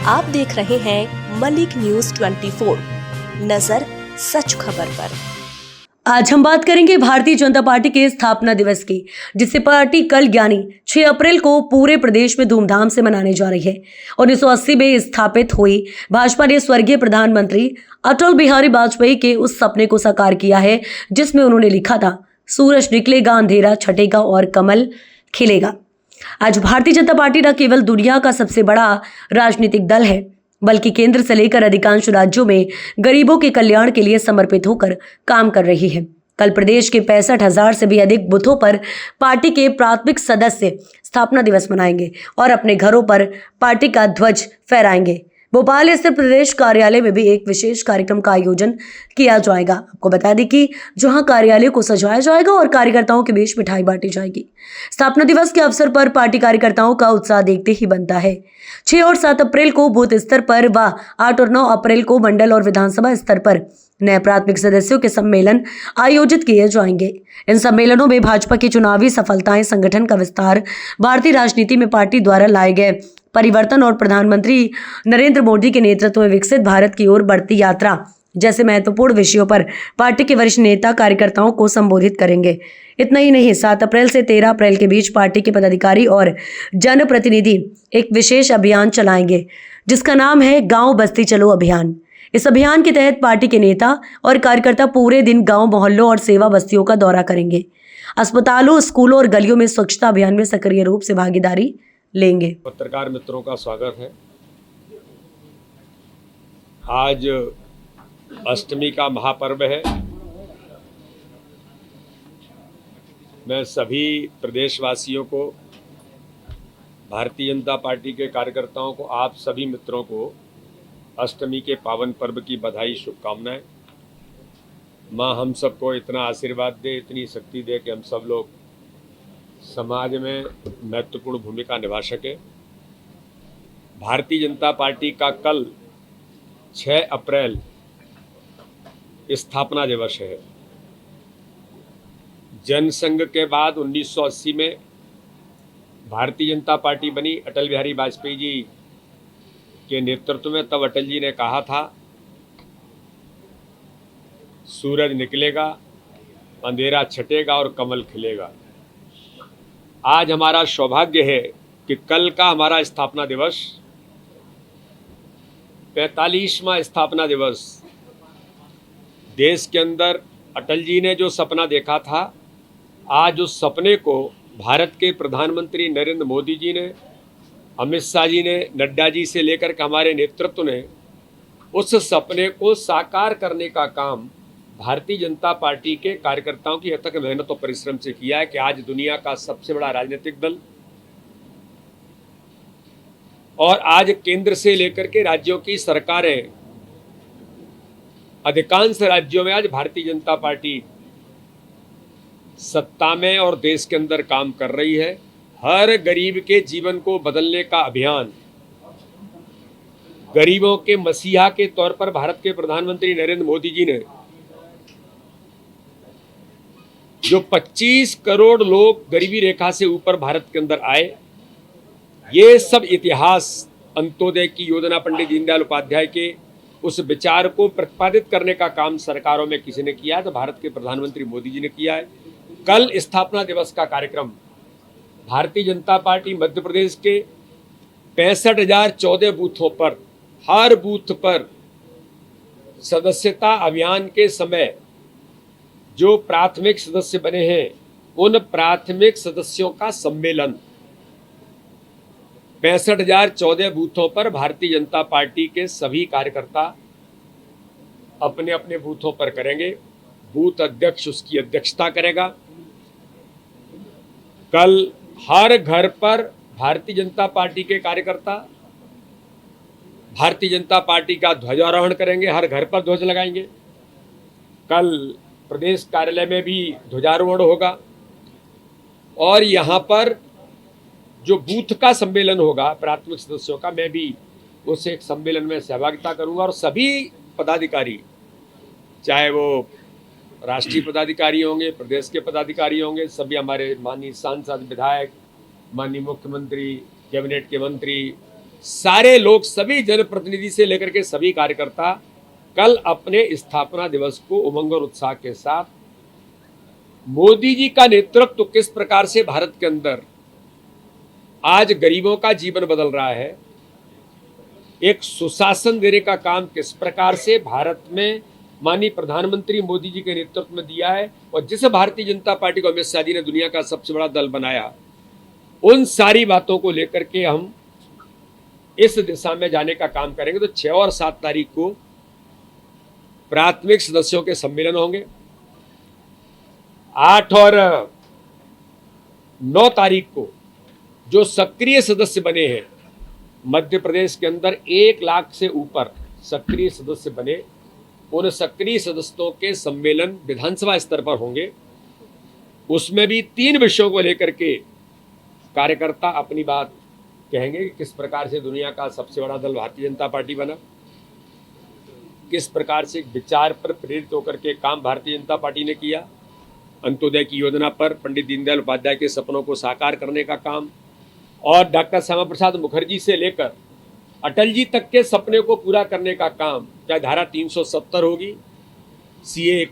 आप देख रहे हैं मलिक न्यूज 24, नजर सच खबर पर। आज हम बात करेंगे भारतीय जनता पार्टी के स्थापना दिवस की, जिसे पार्टी कल यानी 6 अप्रैल को पूरे प्रदेश में धूमधाम से मनाने जा रही है। 1980 में स्थापित हुई भाजपा ने स्वर्गीय प्रधानमंत्री अटल बिहारी वाजपेयी के उस सपने को साकार किया है जिसमें उन्होंने लिखा था, सूरज निकलेगा, अंधेरा छटेगा और कमल खिलेगा। आज भारतीय जनता पार्टी न केवल दुनिया का सबसे बड़ा राजनीतिक दल है, बल्कि केंद्र से लेकर अधिकांश राज्यों में गरीबों के कल्याण के लिए समर्पित होकर काम कर रही है। कल प्रदेश के 65,000 से भी अधिक बूथों पर पार्टी के प्राथमिक सदस्य स्थापना दिवस मनाएंगे और अपने घरों पर पार्टी का ध्वज फहराएंगे। भोपाल स्थित प्रदेश कार्यालय में भी एक विशेष कार्यक्रम का आयोजन किया जाएगा। आपको बता दें कि जहां कार्यालय को सजाया जाएगा और कार्यकर्ताओं के बीच मिठाई बांटी जाएगी। स्थापना दिवस के अवसर पर पार्टी कार्यकर्ताओं का उत्साह देखते ही बनता है। 6 और 7 अप्रैल को बूथ स्तर पर व 8 और 9 अप्रैल को मंडल और विधानसभा स्तर पर नए प्राथमिक सदस्यों के सम्मेलन आयोजित किए जाएंगे। इन सम्मेलनों में भाजपा की चुनावी सफलताएं, संगठन का विस्तार, भारतीय राजनीति में पार्टी द्वारा लाए गए परिवर्तन और प्रधानमंत्री नरेंद्र मोदी के नेतृत्व में विकसित भारत की ओर बढ़ती यात्रा जैसे महत्वपूर्ण विषयों पर पार्टी के वरिष्ठ नेता कार्यकर्ताओं को संबोधित करेंगे। इतना ही नहीं, 7 अप्रैल से 13 अप्रैल के बीच पार्टी के पदाधिकारी और जनप्रतिनिधि एक विशेष अभियान चलाएंगे जिसका नाम है गांव बस्ती चलो अभियान। इस अभियान के तहत पार्टी के नेता और कार्यकर्ता पूरे दिन गांव, मोहल्लों और सेवा बस्तियों का दौरा करेंगे। अस्पतालों, स्कूलों और गलियों में स्वच्छता अभियान में सक्रिय रूप से भागीदारी लेंगे। पत्रकार मित्रों का स्वागत है। आज अष्टमी का महापर्व है। मैं सभी प्रदेशवासियों को, भारतीय जनता पार्टी के कार्यकर्ताओं को, आप सभी मित्रों को अष्टमी के पावन पर्व की बधाई, शुभकामनाएं। माँ हम सबको इतना आशीर्वाद दे, इतनी शक्ति दे कि हम सब लोग समाज में महत्वपूर्ण भूमिका निभा सके। भारतीय जनता पार्टी का कल 6 अप्रैल स्थापना दिवस है। जनसंघ के बाद 1980 में भारतीय जनता पार्टी बनी अटल बिहारी वाजपेयी जी के नेतृत्व में। तब अटल जी ने कहा था, सूरज निकलेगा, अंधेरा छटेगा और कमल खिलेगा। आज हमारा सौभाग्य है कि कल का हमारा स्थापना दिवस, 45वां स्थापना दिवस, देश के अंदर अटल जी ने जो सपना देखा था, आज उस सपने को भारत के प्रधानमंत्री नरेंद्र मोदी जी ने, अमित शाह जी ने, नड्डा जी से लेकर के हमारे नेतृत्व ने उस सपने को साकार करने का काम भारतीय जनता पार्टी के कार्यकर्ताओं की अथक मेहनत और परिश्रम से किया है कि आज दुनिया का सबसे बड़ा राजनीतिक दल और आज केंद्र से लेकर के राज्यों की सरकारें, अधिकांश राज्यों में आज भारतीय जनता पार्टी सत्ता में और देश के अंदर काम कर रही है। हर गरीब के जीवन को बदलने का अभियान, गरीबों के मसीहा के तौर पर भारत के प्रधानमंत्री नरेंद्र मोदी जी ने जो 25 करोड़ लोग गरीबी रेखा से ऊपर भारत के अंदर आए, ये सब इतिहास अंत्योदय की योजना पंडित दीनदयाल उपाध्याय के उस विचार को प्रतिपादित करने का काम सरकारों में किसी ने किया है तो भारत के प्रधानमंत्री मोदी जी ने किया है। कल स्थापना दिवस का कार्यक्रम भारतीय जनता पार्टी मध्य प्रदेश के 65,014 बूथों पर, हर बूथ पर सदस्यता अभियान के समय जो प्राथमिक सदस्य बने हैं, उन प्राथमिक सदस्यों का सम्मेलन 65,014 बूथों पर भारतीय जनता पार्टी के सभी कार्यकर्ता अपने अपने बूथों पर करेंगे। बूथ अध्यक्ष उसकी अध्यक्षता करेगा। कल हर घर पर भारतीय जनता पार्टी के कार्यकर्ता भारतीय जनता पार्टी का ध्वजारोहण करेंगे, हर घर पर ध्वज लगाएंगे। कल प्रदेश कार्यालय में भी ध्वजारोहण होगा और यहाँ पर जो बूथ का सम्मेलन होगा प्राथमिक सदस्यों का, मैं भी उस एक सम्मेलन में सहभागिता करूंगा और सभी पदाधिकारी, चाहे वो राष्ट्रीय पदाधिकारी होंगे, प्रदेश के पदाधिकारी होंगे, सभी हमारे माननीय सांसद, विधायक, माननीय मुख्यमंत्री, कैबिनेट के मंत्री, सारे लोग, सभी जनप्रतिनिधि से लेकर के सभी कार्यकर्ता कल अपने स्थापना दिवस को उमंग और उत्साह के साथ मोदी जी का नेतृत्व किस प्रकार से भारत के अंदर आज गरीबों का जीवन बदल रहा है, एक सुशासन देने का काम किस प्रकार से भारत में माननीय प्रधानमंत्री मोदी जी के नेतृत्व में दिया है, और जिस भारतीय जनता पार्टी को अमित शाह जी ने दुनिया का सबसे बड़ा दल बनाया, उन सारी बातों को लेकर के हम इस दिशा में जाने का काम करेंगे। तो 6 और 7 तारीख को प्राथमिक सदस्यों के सम्मेलन होंगे। 8 और 9 तारीख को जो सक्रिय सदस्य बने हैं, मध्य प्रदेश के अंदर 1 लाख से ऊपर सक्रिय सदस्य बने, उन सक्रिय सदस्यों के सम्मेलन विधानसभा स्तर पर होंगे। उसमें भी 3 विषयों को लेकर के कार्यकर्ता अपनी बात कहेंगे कि किस प्रकार से दुनिया का सबसे बड़ा दल भारतीय जनता पार्टी बना, किस प्रकार से विचार पर प्रेरित होकर के काम भारतीय जनता पार्टी ने किया, अंत्योदय की योजना पर पंडित दीनदयाल उपाध्याय के सपनों को साकार करने का काम, और डॉक्टर श्यामा प्रसाद मुखर्जी से लेकर अटल जी तक के सपने को पूरा करने का काम, चाहे धारा 370 होगी, CA